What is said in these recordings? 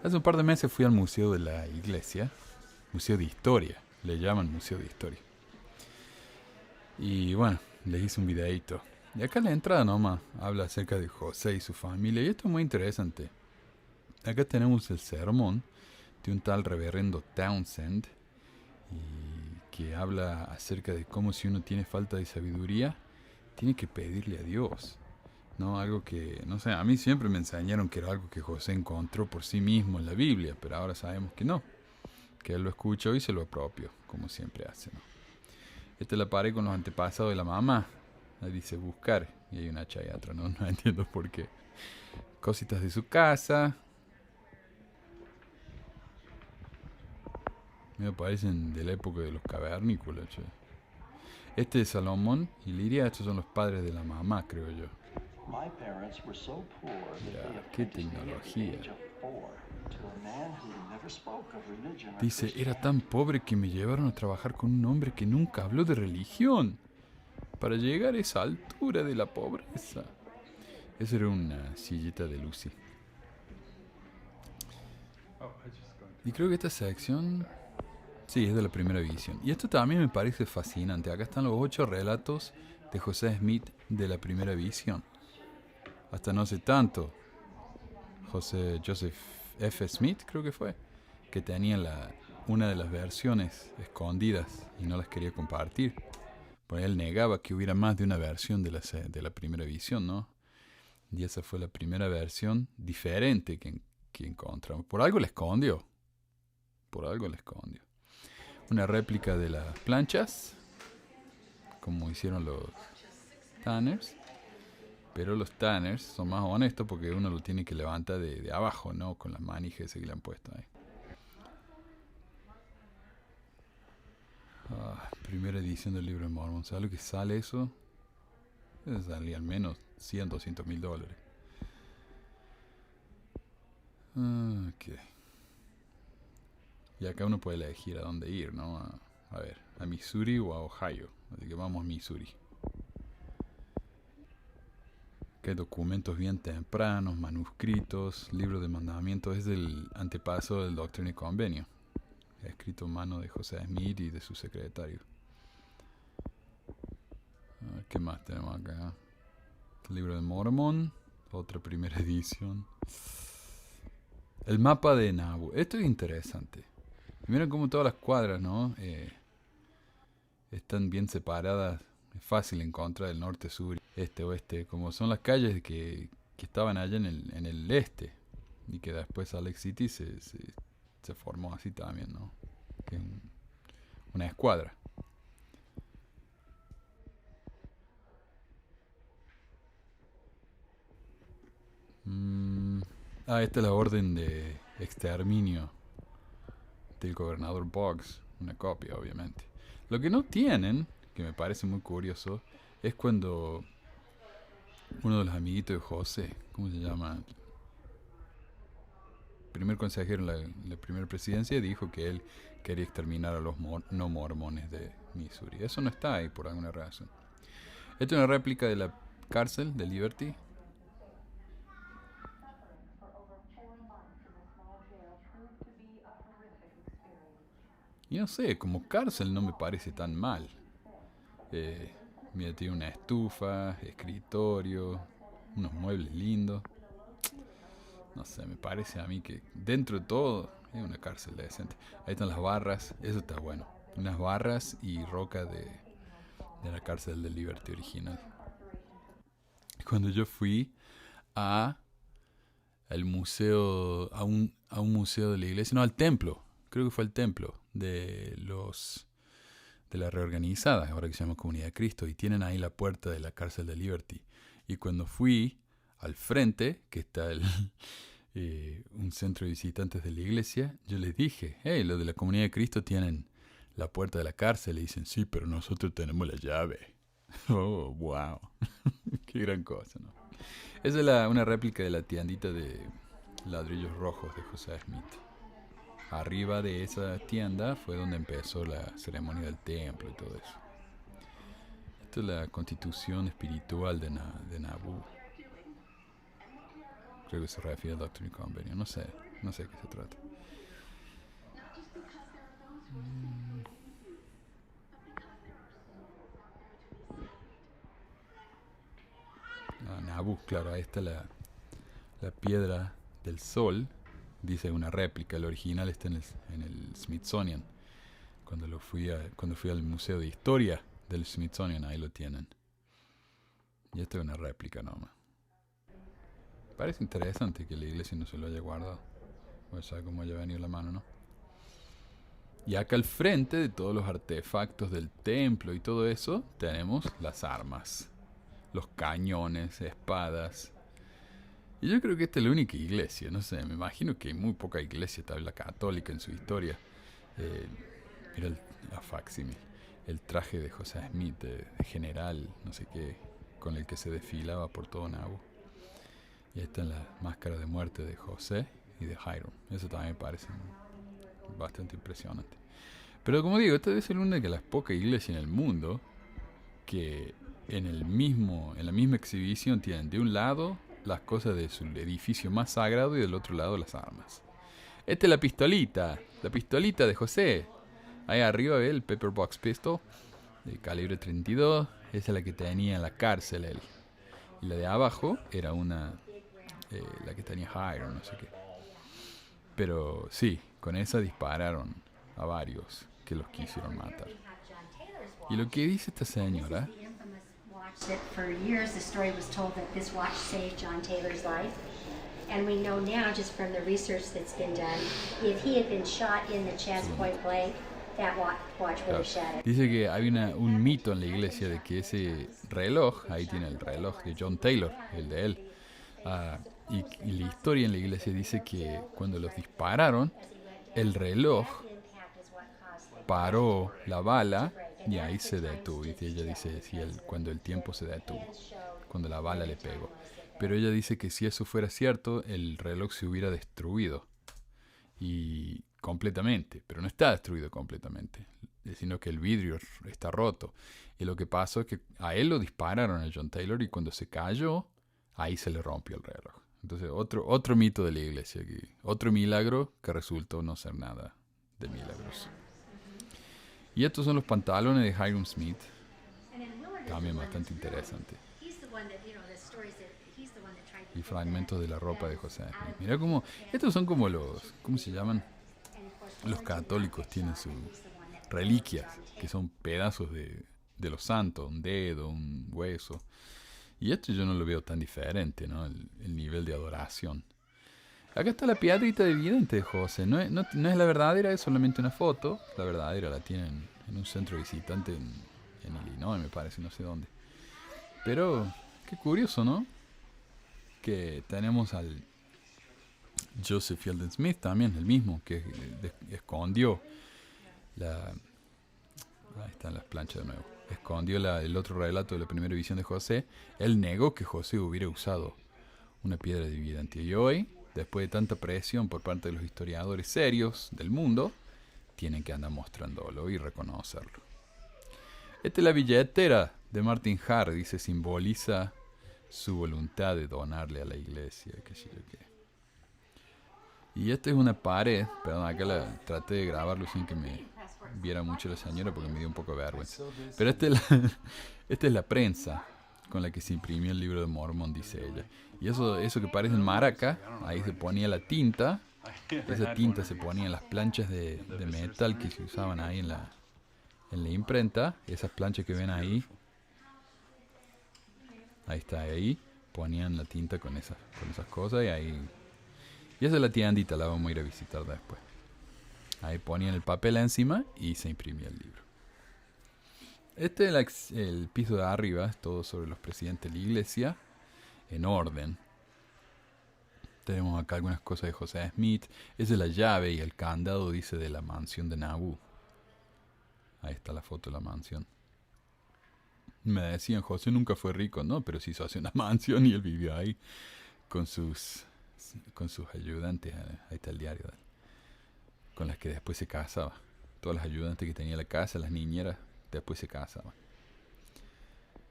Hace un par de meses fui al museo de la iglesia, museo de historia, le llaman museo de historia. Y bueno, les hice un videito. Y acá en la entrada nomás habla acerca de José y su familia. Y esto es muy interesante. Acá tenemos el sermón de un tal reverendo Townsend. Y que habla acerca de cómo si uno tiene falta de sabiduría, tiene que pedirle a Dios. ¿No? Algo que, no sé, a mí siempre me enseñaron que era algo que José encontró por sí mismo en la Biblia, pero ahora sabemos que no, que él lo escuchó y se lo apropió, como siempre hace, ¿no? Esta es la pared con los antepasados de la mamá. Ahí dice buscar y hay una hacha ahí atrás, ¿no? No entiendo por qué. Cositas de su casa. Me parecen de la época de los cavernícolas, che. Este es Salomón y Liria, estos son los padres de la mamá, creo yo. Mira, qué tecnología. Dice, era tan pobre que me llevaron a trabajar con un hombre que nunca habló de religión. Para llegar a esa altura de la pobreza. Esa era una sillita de Lucy. Y creo que esta sección, sí, es de la primera visión. Y esto también me parece fascinante. Acá están los 8 relatos de José Smith de la primera visión. Hasta no hace tanto, Joseph F. Smith, creo que fue, que tenía una de las versiones escondidas y no las quería compartir. Porque él negaba que hubiera más de una versión de la primera visión, ¿no? Y esa fue la primera versión diferente que encontramos. Por algo la escondió. Por algo la escondió. Una réplica de las planchas, como hicieron los Tanners. Pero los Tanners son más honestos porque uno lo tiene que levantar de abajo, ¿no? Con las manijas que le han puesto ahí. Primera edición del libro de Mormon. ¿Sabes lo que sale eso? Eso salía al menos 100, 200 mil dólares. Ok. Y acá uno puede elegir a dónde ir, ¿no? A ver, a Missouri o a Ohio. Así que vamos a Missouri. Que hay documentos bien tempranos, manuscritos, libros de mandamientos. Es del antepaso del Doctrina y Convenio. Escrito a mano de José Smith y de su secretario. ¿Qué más tenemos acá? El libro de Mormon. Otra primera edición. El mapa de Nabu. Esto es interesante. Miren cómo todas las cuadras, ¿no? Están bien separadas. Es fácil encontrar el norte, sur, este, oeste. Como son las calles que estaban allá en el este. Y que después Salt Lake City se formó así también, ¿no? Que es una escuadra. Esta es la orden de exterminio del gobernador Boggs. Una copia, obviamente. Lo que no tienen, que me parece muy curioso, es cuando uno de los amiguitos de José, ¿cómo se llama? Primer consejero en la primera presidencia, dijo que él quería exterminar a los no mormones de Missouri. Eso no está ahí por alguna razón. Esta es una réplica de la cárcel de Liberty. Y no sé, como cárcel no me parece tan mal. Mira, tiene una estufa, escritorio, unos muebles lindos. No sé, me parece a mí que dentro de todo es una cárcel decente. Ahí están las barras, eso está bueno. Unas barras y roca de la cárcel de Liberty original. Cuando yo fui a al museo, a un museo de la iglesia, no, al templo, creo que fue al templo de la reorganizada, ahora que se llama Comunidad de Cristo, y tienen ahí la puerta de la cárcel de Liberty. Y cuando fui al frente, que está un centro de visitantes de la iglesia, yo les dije, hey, los de la Comunidad de Cristo tienen la puerta de la cárcel. Y dicen, sí, pero nosotros tenemos la llave. Oh, wow. Qué gran cosa, ¿no? Esa es una réplica de la tiendita de ladrillos rojos de José Smith. Arriba de esa tienda fue donde empezó la ceremonia del templo y todo eso. Esta es la constitución espiritual de Nabu. Creo que se refiere al Doctrine Convenio, no sé. No sé de qué se trata. Nabu, claro, ahí está la piedra del sol. Dice una réplica, el original está en el Smithsonian. Cuando fui al Museo de Historia del Smithsonian, ahí lo tienen. Y esta es una réplica nomás. Parece interesante que la iglesia no se lo haya guardado. Pues sabe cómo haya venido la mano, ¿no? Y acá al frente de todos los artefactos del templo y todo eso, tenemos las armas. Los cañones, espadas. Y yo creo que esta es la única iglesia, no sé, me imagino que hay muy poca iglesia, tal vez la católica en su historia. Mira la facsímil, el traje de José Smith, de general, no sé qué, con el que se desfilaba por todo Nauvoo. Y ahí están las máscaras de muerte de José y de Hiram. Eso también me parece bastante impresionante. Pero como digo, esta debe ser una de las pocas iglesias en el mundo que en la misma exhibición tienen de un lado las cosas de su edificio más sagrado y del otro lado las armas. Esta es la pistolita de José. Ahí arriba ve el Pepperbox Pistol de calibre 32. Esa es la que tenía en la cárcel él. Y la de abajo era la que tenía Hiram, no sé qué. Pero sí, con esa dispararon a varios que los quisieron matar. Y lo que dice esta señora... That for years the story was told that this watch saved John Taylor's life. And we know now, just from the research that's been done, if he had been shot in the chest point blank, that watch would have shattered. Dice que hay un mito en la iglesia de que ese reloj, ahí tiene el reloj de John Taylor, el de él, y la historia en la iglesia dice que cuando los dispararon, el reloj paró la bala y ahí se detuvo. Y ella dice, cuando el tiempo se detuvo, cuando la bala le pegó. Pero ella dice que si eso fuera cierto, el reloj se hubiera destruido. Y completamente, pero no está destruido completamente, sino que el vidrio está roto. Y lo que pasó es que a él lo dispararon a John Taylor y cuando se cayó, ahí se le rompió el reloj. Entonces otro mito de la iglesia, otro milagro que resultó no ser nada de milagros. Y estos son los pantalones de Hiram Smith. También bastante interesante. Y fragmentos de la ropa de José Smith. Mira cómo... Estos son como los... ¿Cómo se llaman? Los católicos tienen sus reliquias, que son pedazos de los santos. Un dedo, un hueso. Y esto yo no lo veo tan diferente, ¿no? El nivel de adoración. Acá está la piedrita de vidente de José. No es la verdadera, es solamente una foto. La verdadera la tienen en un centro visitante en Illinois, me parece, no sé dónde. Pero, qué curioso, ¿no? Que tenemos al Joseph Fielding Smith también, el mismo, que escondió ahí están las planchas de nuevo. Escondió el otro relato de la primera visión de José. Él negó que José hubiera usado una piedra de vidente. Y hoy, después de tanta presión por parte de los historiadores serios del mundo, tienen que andar mostrándolo y reconocerlo. Esta es la billetera de Martin Hart, dice, simboliza su voluntad de donarle a la iglesia, qué sé yo qué. Y esta es una pared, perdón, acá traté de grabarlo sin que me viera mucho la señora porque me dio un poco de vergüenza. Pero esta es la prensa con la que se imprimió el libro de Mormón, dice ella. Y eso que parece en maraca, ahí se ponía la tinta. Esa tinta se ponía en las planchas de metal que se usaban ahí en la imprenta. Esas planchas que ven ahí. Ahí está, ahí ponían la tinta con esas cosas y ahí... Y esa es la tiendita, la vamos a ir a visitar después. Ahí ponían el papel encima y se imprimía el libro. Este es el piso de arriba, es todo sobre los presidentes de la iglesia, en orden. Tenemos acá algunas cosas de José Smith. Esa es la llave y el candado, dice, de la mansión de Nauvoo. Ahí está la foto de la mansión. Me decían, José nunca fue rico, ¿no? Pero sí hizo hace una mansión y él vivió ahí con sus ayudantes. Ahí está el diario de él, con las que después se casaba. Todas las ayudantes que tenía la casa, las niñeras, después se casaban.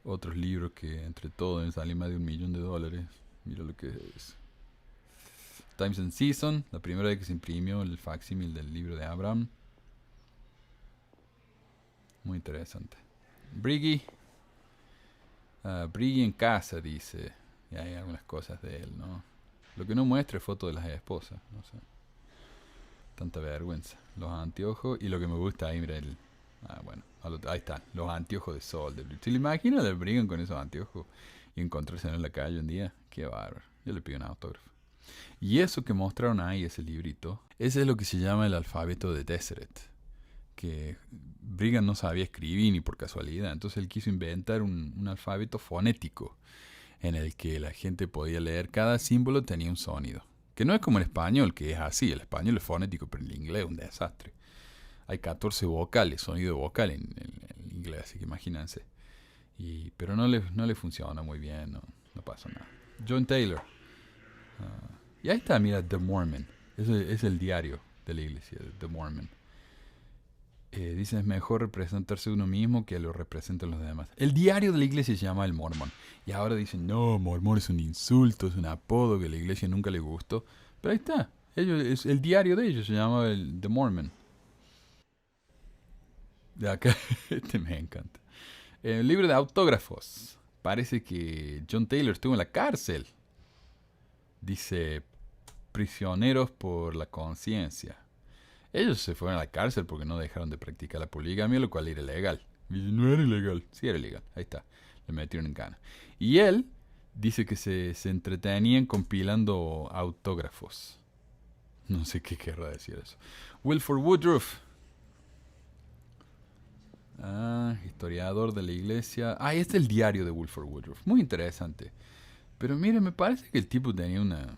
Otros libros que entre todos salen más de $1 millón. Mira lo que es. Times and Season, la primera vez que se imprimió el facsímil del libro de Abraham. Muy interesante. Briggy. Briggy en casa, dice. Y hay algunas cosas de él, ¿no? Lo que no muestra es foto de las esposas, no sé. Tanta vergüenza. Los anteojos y lo que me gusta ahí, mira el... bueno, ahí están, los anteojos de sol. ¿Se le imagina el Brigham con esos anteojos y encontrarse en la calle un día? Qué bárbaro. Yo le pido un autógrafo. Y eso que mostraron ahí, ese librito, ese es lo que se llama el alfabeto de Deseret. Que Brigham no sabía escribir ni por casualidad. Entonces él quiso inventar un alfabeto fonético en el que la gente podía leer. Cada símbolo tenía un sonido. Que no es como el español, que es así. El español es fonético, pero el inglés es un desastre. Hay 14 vocales, sonido vocal en inglés, así que imagínense. Pero no le funciona muy bien, no pasa nada. John Taylor. Y ahí está, mira, The Mormon. Es el diario de la iglesia, The Mormon. Dice, es mejor representarse uno mismo que lo representen los demás. El diario de la iglesia se llama El Mormón. Y ahora dicen, no, mormón es un insulto, es un apodo que a la iglesia nunca le gustó. Pero ahí está. El diario de ellos se llama The Mormon. De acá, este me encanta. El libro de autógrafos. Parece que John Taylor estuvo en la cárcel. Dice, prisioneros por la conciencia. Ellos se fueron a la cárcel porque no dejaron de practicar la poligamia, lo cual era ilegal. No era ilegal. Sí era ilegal. Ahí está. Le metieron en cana. Y él dice que se entretenían compilando autógrafos. No sé qué querrá decir eso. Wilford Woodruff. Historiador de la iglesia. Este es el diario de Wilford Woodruff. Muy interesante. Pero mire, me parece que el tipo tenía una...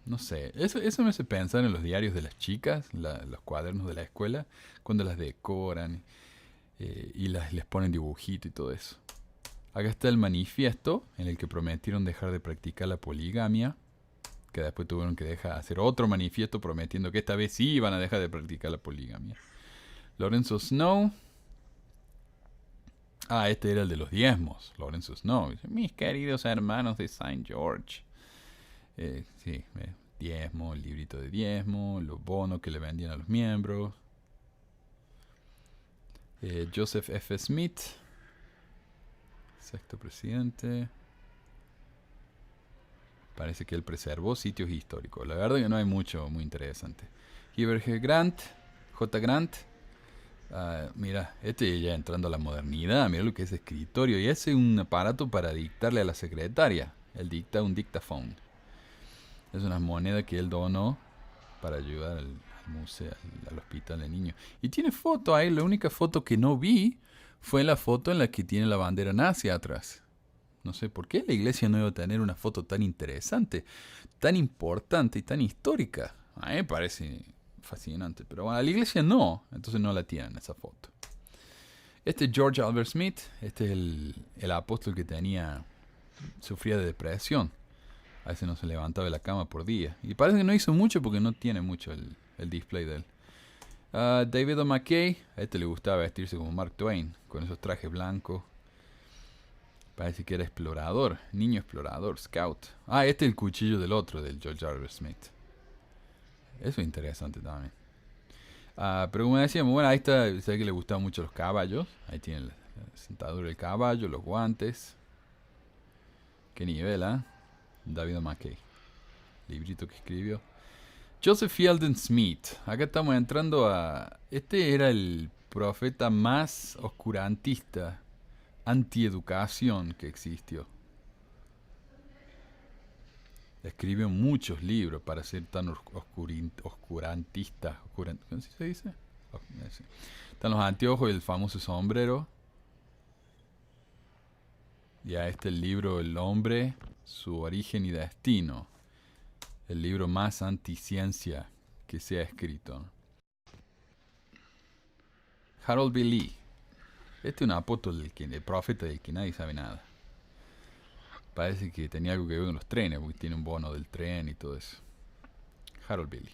No sé, eso me hace pensar en los diarios de las chicas, los cuadernos de la escuela, cuando las decoran y les ponen dibujito y todo eso. Acá está el manifiesto en el que prometieron dejar de practicar la poligamia, que después tuvieron que hacer otro manifiesto prometiendo que esta vez sí iban a dejar de practicar la poligamia. Lorenzo Snow. Este era el de los diezmos, Lorenzo Snow. Mis queridos hermanos de Saint George. Sí, diezmo, el librito de diezmo, los bonos que le vendían a los miembros. Joseph F. Smith, sexto presidente. Parece que él preservó sitios históricos. La verdad que no hay mucho muy interesante. Heber G. Grant, J. Grant. Mira, ya entrando a la modernidad. Mira lo que es escritorio. Y ese es un aparato para dictarle a la secretaria. Él dicta un dictaphone. Es una moneda que él donó para ayudar al museo, al hospital de niños. Y tiene foto ahí. La única foto que no vi fue la foto en la que tiene la bandera nazi atrás. No sé por qué la iglesia no iba a tener una foto tan interesante, tan importante y tan histórica. A mí me parece fascinante. Pero bueno, la iglesia no. Entonces no la tienen esa foto. Este es George Albert Smith. Este es el apóstol que sufría de depresión. A veces no se levantaba de la cama por día. Y parece que no hizo mucho porque no tiene mucho el display de él. David O. McKay. A este le gustaba vestirse como Mark Twain. Con esos trajes blancos. Parece que era explorador. Niño explorador. Scout. Este es el cuchillo del otro. Del George Albert Smith. Eso es interesante también. Pero como decíamos, bueno, ahí está. Sé que le gustaban mucho los caballos. Ahí tiene la sentadura del caballo. Los guantes. Qué nivel, David O. McKay. Librito que escribió. Joseph Fielding Smith. Acá estamos entrando a... Este era el profeta más oscurantista, antieducación que existió. Escribió muchos libros para ser tan oscurantista. ¿Cómo se dice? Están los anteojos y el famoso sombrero. Y el libro El hombre, su origen y destino. El libro más anticiencia que se ha escrito. Harold B. Lee. Este es un apóstol el profeta del que nadie sabe nada. Parece que tenía algo que ver con los trenes, porque tiene un bono del tren y todo eso. Harold B. Lee.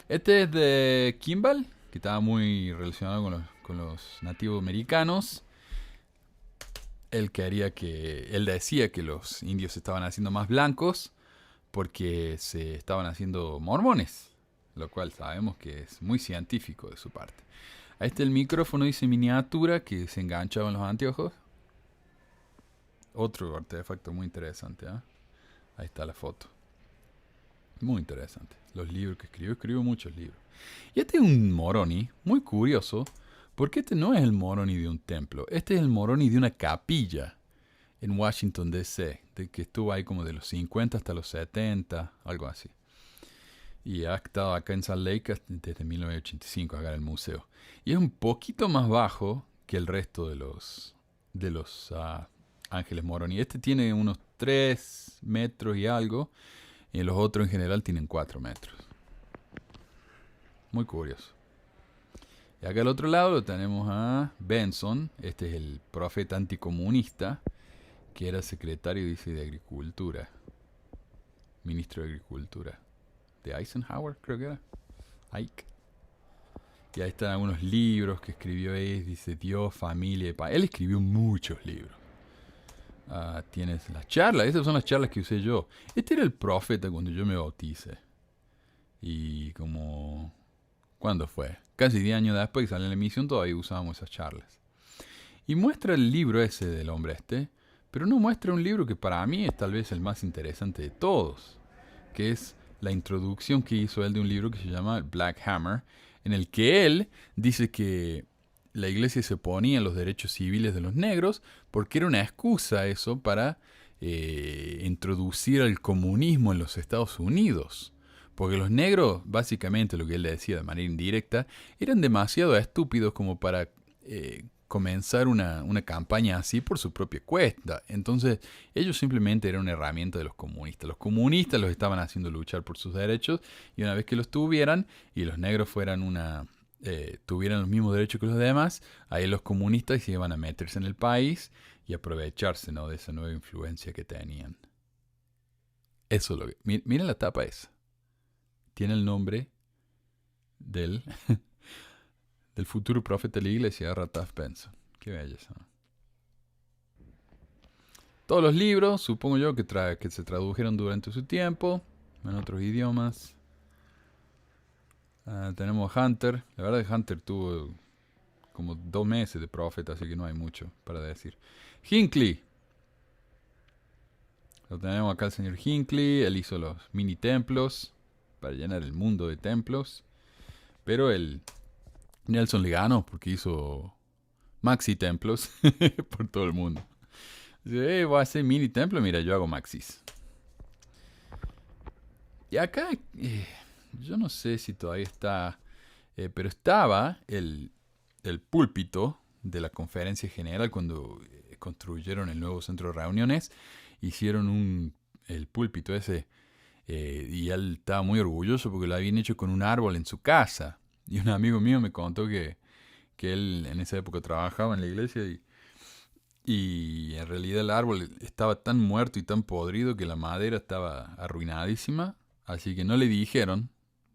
Este es de Kimball, que estaba muy relacionado con los nativos americanos. Él decía que los indios se estaban haciendo más blancos porque se estaban haciendo mormones, lo cual sabemos que es muy científico de su parte. Ahí está el micrófono, dice miniatura, que se enganchaba en los anteojos. Otro artefacto muy interesante, ¿eh? Ahí está la foto. Muy interesante. Los libros que escribió muchos libros. Y este es un Moroni, muy curioso, porque este no es el Moroni de un templo, este es el Moroni de una capilla en Washington, D.C., que estuvo ahí como de los 50 hasta los 70, algo así. Y ha estado acá en Salt Lake desde 1985, acá en el museo. Y es un poquito más bajo que el resto de los ángeles Moroni. Este tiene unos 3 metros y algo, y los otros en general tienen 4 metros. Muy curioso. Y acá al otro lado lo tenemos a Benson. Este es el profeta anticomunista, que era secretario, dice, de Agricultura. Ministro de Agricultura. De Eisenhower, creo que era. Ike. Y ahí están algunos libros que escribió él. Dice Dios, familia y paz. Él escribió muchos libros. Tienes las charlas. Esas son las charlas que usé yo. Este era el profeta cuando yo me bauticé. Y como... ¿Cuándo fue? Casi 10 años después que salió en la emisión todavía usábamos esas charlas. Y muestra el libro ese del hombre este, pero no muestra un libro que para mí es tal vez el más interesante de todos, que es la introducción que hizo él de un libro que se llama Black Hammer, en el que él dice que la iglesia se oponía a los derechos civiles de los negros porque era una excusa eso para introducir el comunismo en los Estados Unidos. Porque los negros, básicamente lo que él le decía de manera indirecta, eran demasiado estúpidos como para comenzar una campaña así por su propia cuenta. Entonces, ellos simplemente eran una herramienta de los comunistas. Los comunistas los estaban haciendo luchar por sus derechos, y una vez que los tuvieran, y los negros tuvieran los mismos derechos que los demás, ahí los comunistas iban a meterse en el país y aprovecharse, ¿no?, de esa nueva influencia que tenían. Eso es lo que... Miren la tapa esa. Tiene el nombre del futuro profeta de la iglesia, Rataf Benson. Qué belleza. Todos los libros, supongo yo, que se tradujeron durante su tiempo en otros idiomas. Tenemos Hunter. La verdad es que Hunter tuvo como 2 meses de profeta, así que no hay mucho para decir. Hinckley. Lo tenemos acá el señor Hinckley. Él hizo los mini templos para llenar el mundo de templos. Pero el Nelson le ganó porque hizo maxi templos por todo el mundo. Dice, voy a hacer mini templo, mira, yo hago maxis. Y acá, yo no sé si todavía está, pero estaba el púlpito de la conferencia general cuando construyeron el nuevo centro de reuniones. Hicieron el púlpito ese. Y él estaba muy orgulloso porque lo habían hecho con un árbol en su casa. Y un amigo mío me contó que él en esa época trabajaba en la iglesia y en realidad el árbol estaba tan muerto y tan podrido que la madera estaba arruinadísima. Así que no le dijeron,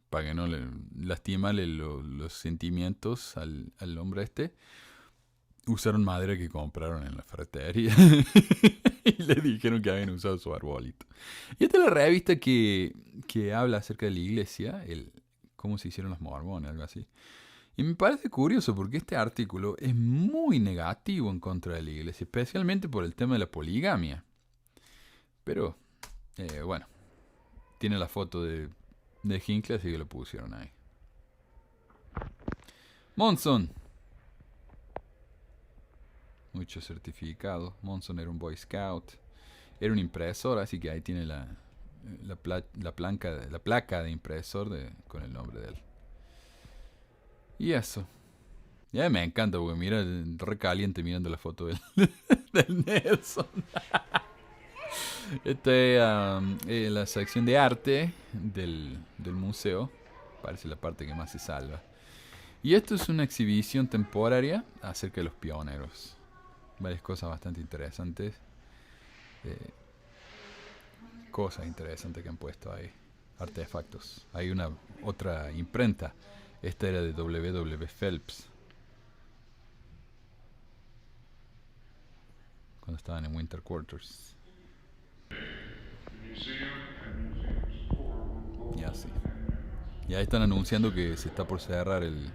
para que no le lastimarle los sentimientos al hombre este, usaron madera que compraron en la ferretería. Y le dijeron que habían usado su arbolito. Y esta es la revista que habla acerca de la iglesia, cómo se hicieron los mormones, algo así. Y me parece curioso porque este artículo es muy negativo en contra de la iglesia, especialmente por el tema de la poligamia. Pero, bueno, tiene la foto de Hinckley, así que lo pusieron ahí. Monson. Muchos certificados. Monson era un Boy Scout. Era un impresor, así que ahí tiene la placa de impresor con el nombre de él. Y eso. Ya me encanta porque mira, re caliente mirando la foto del Nelson. Esta es la sección de arte del museo. Parece la parte que más se salva. Y esto es una exhibición temporaria acerca de los pioneros. Varias cosas bastante interesantes. Cosas interesantes que han puesto ahí. Artefactos. Hay otra imprenta. Esta era de W. Phelps. cuando estaban en Winter Quarters. Ya sí. Y ahí están anunciando que se está por cerrar el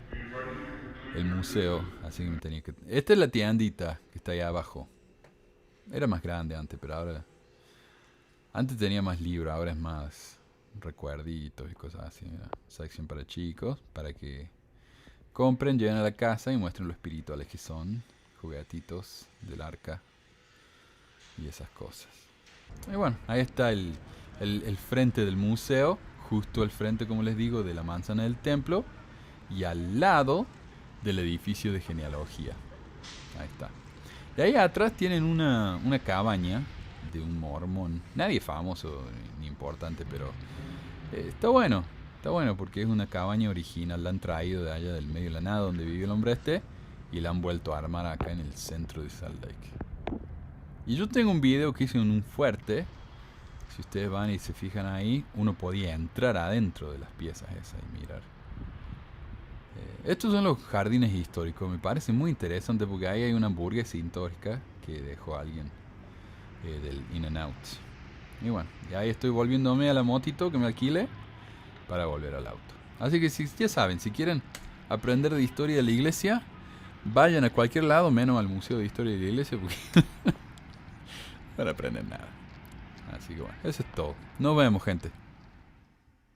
museo, así que me tenía que... Esta es la tiendita que está ahí abajo. Era más grande antes, pero ahora... Antes tenía más libros, ahora es más recuerditos y cosas así. Mira, sección para chicos, para que compren, lleguen a la casa y muestren lo espirituales que son. Juguetitos del arca y esas cosas. Y bueno, ahí está el frente del museo, justo al frente, como les digo, de la manzana del templo y al lado del edificio de genealogía. Ahí está. Y ahí atrás tienen una cabaña de un mormón. Nadie famoso ni importante, pero está bueno. Está bueno porque es una cabaña original. La han traído de allá del medio de la nada donde vive el hombre este y la han vuelto a armar acá en el centro de Salt Lake. Y yo tengo un video que hice en un fuerte. Si ustedes van y se fijan ahí, uno podía entrar adentro de las piezas esas y mirar. Estos son los jardines históricos. Me parece muy interesante porque ahí hay una hamburguesa histórica que dejó alguien del In-N-Out. Y bueno, y ahí estoy volviéndome a la motito que me alquilé para volver al auto. Así que ya saben, si quieren aprender de historia de la iglesia, vayan a cualquier lado menos al Museo de Historia de la Iglesia porque no van a aprender nada. Así que bueno, eso es todo. Nos vemos, gente.